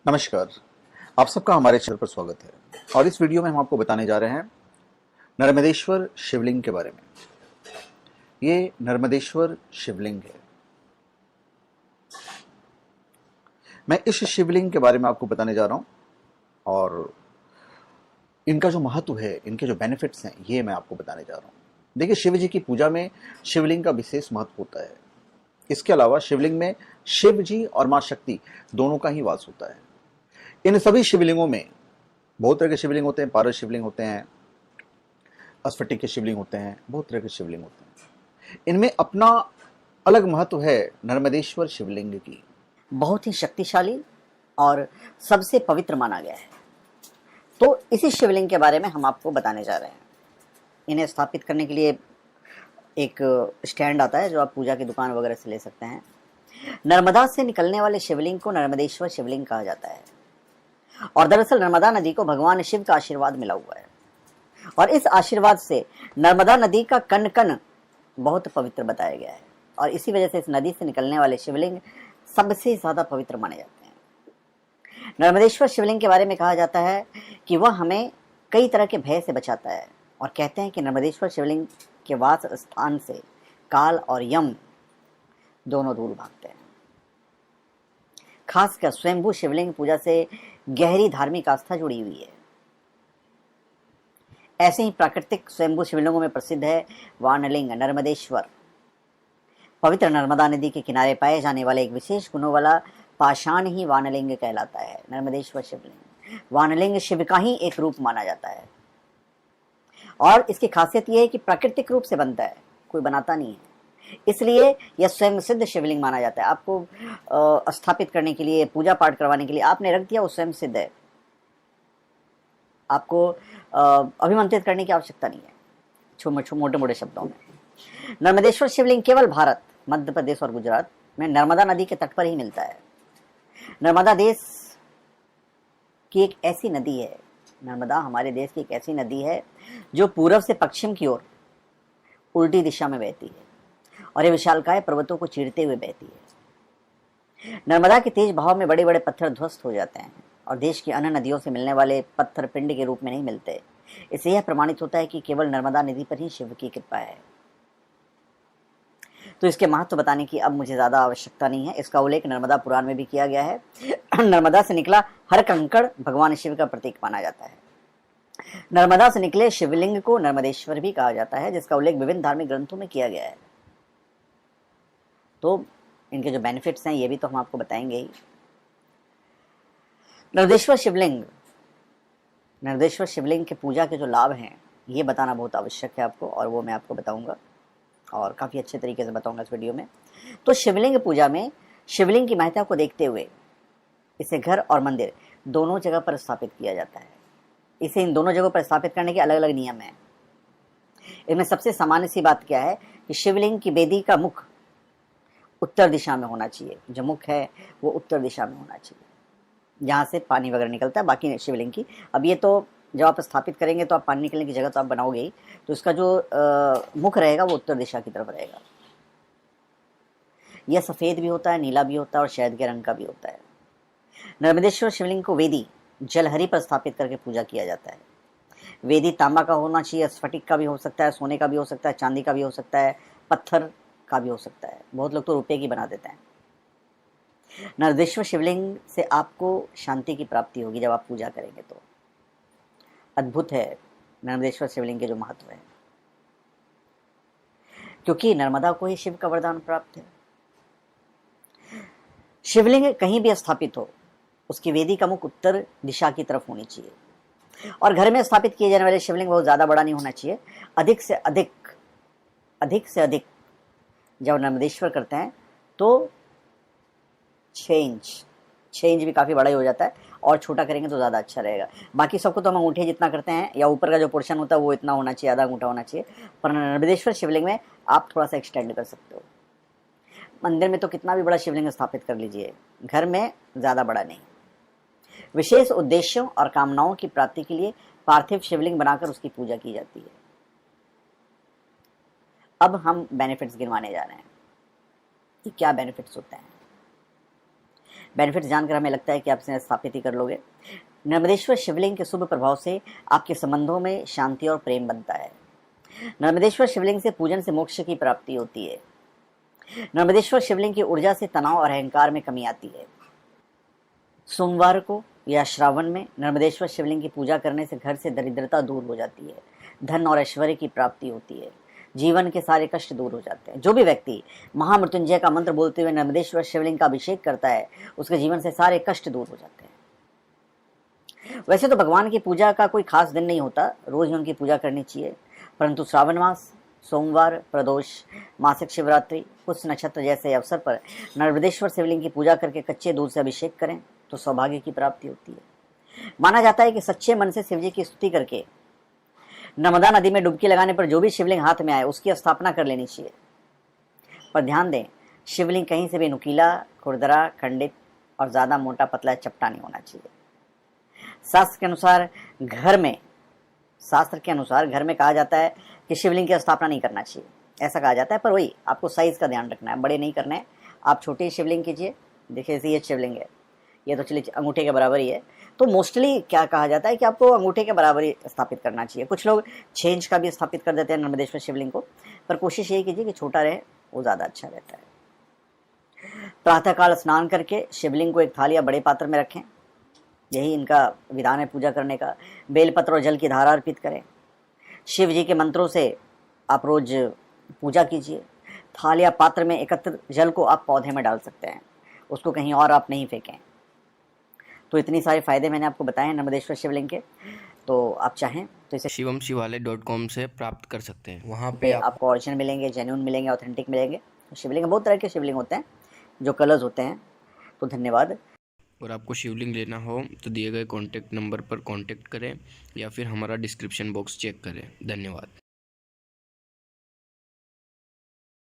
नमस्कार। आप सबका हमारे चैनल पर स्वागत है और इस वीडियो में हम आपको बताने जा रहे हैं नर्मदेश्वर शिवलिंग के बारे में। ये नर्मदेश्वर शिवलिंग है। मैं इस शिवलिंग के बारे में आपको बताने जा रहा हूं और इनका जो महत्व है, इनके जो बेनिफिट्स हैं, ये मैं आपको बताने जा रहा हूं। देखिए, शिव जी की पूजा में शिवलिंग का विशेष महत्व होता है। इसके अलावा शिवलिंग में शिव जी और मां शक्ति दोनों का ही वास होता है। इन सभी शिवलिंगों में बहुत तरह के शिवलिंग होते हैं। पारस शिवलिंग होते हैं, स्फटिक के शिवलिंग होते हैं, बहुत तरह के शिवलिंग होते हैं। इनमें अपना अलग महत्व है नर्मदेश्वर शिवलिंग की। बहुत ही शक्तिशाली और सबसे पवित्र माना गया है। तो इसी शिवलिंग के बारे में हम आपको बताने जा रहे हैं। इन्हें स्थापित करने के लिए एक स्टैंड आता है जो आप पूजा की दुकान वगैरह से ले सकते हैं। नर्मदा से निकलने वाले शिवलिंग को नर्मदेश्वर शिवलिंग कहा जाता है और दरअसल नर्मदा नदी को भगवान शिव का आशीर्वाद मिला हुआ है और इस आशीर्वाद से नर्मदा नदी का कण कण बहुत पवित्र बताया गया है और इसी वजह से इस नदी से निकलने वाले शिवलिंग सबसे ज्यादा पवित्र माने जाते हैं। नर्मदेश्वर शिवलिंग के बारे में कहा जाता है कि वह हमें कई तरह के भय से बचाता है और कहते हैं कि नर्मदेश्वर शिवलिंग के वास स्थान से काल और यम दोनों दूर भागते हैं। खासकर स्वयंभू शिवलिंग पूजा से गहरी धार्मिक आस्था जुड़ी हुई है। ऐसे ही प्राकृतिक स्वयंभू शिवलिंगों में प्रसिद्ध है वानलिंग नर्मदेश्वर। पवित्र नर्मदा नदी के किनारे पाए जाने वाले एक विशेष गुणों वाला पाषाण ही वानलिंग कहलाता है। नर्मदेश्वर शिवलिंग वानलिंग शिव का ही एक रूप माना जाता है और इसकी खासियत यह है कि प्राकृतिक रूप से बनता है, कोई बनाता नहीं है, इसलिए यह स्वयं सिद्ध शिवलिंग माना जाता है। आपको स्थापित करने के लिए, पूजा पाठ करवाने के लिए आपने रख दिया, वो स्वयं सिद्ध है। आपको अभिमंत्रित करने की आवश्यकता नहीं है। मोटे मोटे शब्दों में नर्मदेश्वर शिवलिंग केवल भारत, मध्य प्रदेश और गुजरात में नर्मदा नदी के तट पर ही मिलता है। नर्मदा देश की एक ऐसी नदी है, नर्मदा हमारे देश की एक ऐसी नदी है जो पूर्व से पश्चिम की ओर उल्टी दिशा में बहती है और ये विशालकाय पर्वतों को चीरते हुए बहती है। नर्मदा के तेज बहाव में बड़े बड़े पत्थर ध्वस्त हो जाते हैं और देश की अन्य नदियों से मिलने वाले पत्थर पिंड के रूप में नहीं मिलते। इससे यह प्रमाणित होता है कि केवल नर्मदा नदी पर ही शिव की कृपा है। तो इसके महत्व बताने की अब मुझे ज्यादा आवश्यकता नहीं है। इसका उल्लेख नर्मदा पुराण में भी किया गया है। नर्मदा से निकला हर कंकड़ भगवान शिव का प्रतीक माना जाता है। नर्मदा से निकले शिवलिंग को नर्मदेश्वर भी कहा जाता है, जिसका उल्लेख विभिन्न धार्मिक ग्रंथों में किया गया है। तो इनके जो बेनिफिट्स हैं ये भी तो हम आपको बताएंगे ही। नर्मदेश्वर शिवलिंग के पूजा के जो लाभ हैं ये बताना बहुत आवश्यक है आपको, और वो मैं आपको बताऊंगा और काफ़ी अच्छे तरीके से बताऊंगा इस वीडियो में। तो शिवलिंग पूजा में शिवलिंग की महत्ता को देखते हुए इसे घर और मंदिर दोनों जगह पर स्थापित किया जाता है। इसे इन दोनों जगहों पर स्थापित करने के अलग अलग नियम हैं। इनमें सबसे सामान्य सी बात क्या है कि शिवलिंग की वेदी का मुख उत्तर दिशा में होना चाहिए। जो मुख है वो उत्तर दिशा में होना चाहिए, जहाँ से पानी वगैरह निकलता है। बाकी शिवलिंग की, अब ये तो जब आप स्थापित करेंगे तो आप पानी निकलने की जगह तो आप बनाओगे ही, तो इसका जो मुख रहेगा वो उत्तर दिशा की तरफ रहेगा। यह सफ़ेद भी होता है, नीला भी होता है और शहद के रंग का भी होता है। नर्मदेश्वर शिवलिंग को वेदी जलहरी पर स्थापित करके पूजा किया जाता है। वेदी तांबा का होना चाहिए, स्फटिक का भी हो सकता है, सोने का भी हो सकता है, चांदी का भी हो सकता है, पत्थर का भी हो सकता है। बहुत लोग तो रुपये की बना देते हैं। नर्मदेश्वर शिवलिंग से आपको शांति की प्राप्ति होगी जब आप पूजा करेंगे। तो अद्भुत है नर्मदेश्वर शिवलिंग के जो महत्व है, क्योंकि नर्मदा को ही शिव का वरदान प्राप्त है। शिवलिंग कहीं भी स्थापित हो, उसकी वेदी का मुख उत्तर दिशा की तरफ होनी चाहिए और घर में स्थापित किए जाने वाले शिवलिंग बहुत ज़्यादा बड़ा नहीं होना चाहिए। अधिक से अधिक जब नर्मदेश्वर करते हैं तो 6 इंच भी काफ़ी बड़ा ही हो जाता है, और छोटा करेंगे तो ज़्यादा अच्छा रहेगा। बाकी सबको तो हम अंगूठे जितना करते हैं या ऊपर का जो पोर्शन होता है वो इतना होना चाहिए, आधा अंगूठा होना चाहिए। पर नर्मदेश्वर शिवलिंग में आप थोड़ा सा एक्सटेंड कर सकते हो। मंदिर में तो कितना भी बड़ा शिवलिंग स्थापित कर लीजिए, घर में ज़्यादा बड़ा नहीं। विशेष उद्देश्यों और कामनाओं की प्राप्ति के लिए पार्थिव शिवलिंग बनाकर उसकी पूजा की जाती है। अब हम बेनिफिट्स गिनवाने जा रहे हैं कि क्या बेनिफिट्स होते हैं। बेनिफिट जानकर हमें लगता है कि आप इसे स्थापित ही कर लोगे। नर्मदेश्वर शिवलिंग के शुभ प्रभाव से आपके संबंधों में शांति और प्रेम बनता है। नर्मदेश्वर शिवलिंग से पूजन से मोक्ष की प्राप्ति होती है। नर्मदेश्वर शिवलिंग की ऊर्जा से तनाव और अहंकार में कमी आती है। सोमवार को या श्रावण में नर्मदेश्वर शिवलिंग की पूजा करने से घर से दरिद्रता दूर हो जाती है, धन और ऐश्वर्य की प्राप्ति होती है, जीवन के सारे कष्ट दूर हो जाते हैं। जो भी व्यक्ति महामृत्युंजय का मंत्र बोलते हुए नर्मदेश्वर शिवलिंग का अभिषेक करता है, उसके जीवन से सारे कष्ट दूर हो जाते हैं। वैसे तो भगवान की पूजा का कोई खास दिन नहीं होता, रोज उनकी पूजा करनी चाहिए, परंतु श्रावण मास, सोमवार, प्रदोष, मासिक शिवरात्रि, कुछ नक्षत्र जैसे अवसर पर नर्मदेश्वर शिवलिंग की पूजा करके कच्चे दूध से अभिषेक करें तो सौभाग्य की प्राप्ति होती है। माना जाता है कि सच्चे मन से शिवजी की स्तुति करके नर्मदा नदी में डुबकी लगाने पर जो भी शिवलिंग हाथ में आए उसकी स्थापना कर लेनी चाहिए। पर ध्यान दें, शिवलिंग कहीं से भी नुकीला, खुरदरा, खंडित और ज़्यादा मोटा पतला चपटा नहीं होना चाहिए। शास्त्र के अनुसार घर में कहा जाता है कि शिवलिंग की स्थापना नहीं करना चाहिए, ऐसा कहा जाता है। पर वही आपको साइज का ध्यान रखना है, बड़े नहीं करना है। आप छोटी शिवलिंग कीजिए। देखिए जैसे ये शिवलिंग है, ये तो चलिए अंगूठे के बराबर ही है, तो मोस्टली क्या कहा जाता है कि आपको अंगूठे के बराबर ही स्थापित करना चाहिए। कुछ लोग 6 इंच का भी स्थापित कर देते हैं नर्मदेश्वर शिवलिंग को, पर कोशिश यही कीजिए कि छोटा रहे, वो ज़्यादा अच्छा रहता है। प्रातःकाल स्नान करके शिवलिंग को एक थाली या बड़े पात्र में रखें, यही इनका विधान है पूजा करने का। बेलपत्र और जल की धारा अर्पित करें। शिव जी के मंत्रों से आप रोज पूजा कीजिए। थाल या पात्र में एकत्रित जल को आप पौधे में डाल सकते हैं, उसको कहीं और आप नहीं फेंकें। तो इतनी सारे फायदे मैंने आपको बताए हैं नर्मदेश्वर शिवलिंग के, तो आप चाहें तो इसे shivam-shivalay.com से प्राप्त कर सकते हैं। वहाँ पे आपको ओरिजिनल मिलेंगे, जेन्युइन मिलेंगे, ऑथेंटिक मिलेंगे। शिवलिंग बहुत तरह के शिवलिंग होते हैं, जो कलर्स होते हैं। तो धन्यवाद। और आपको शिवलिंग लेना हो तो दिए गए कॉन्टैक्ट नंबर पर कॉन्टैक्ट करें या फिर हमारा डिस्क्रिप्शन बॉक्स चेक करें। धन्यवाद।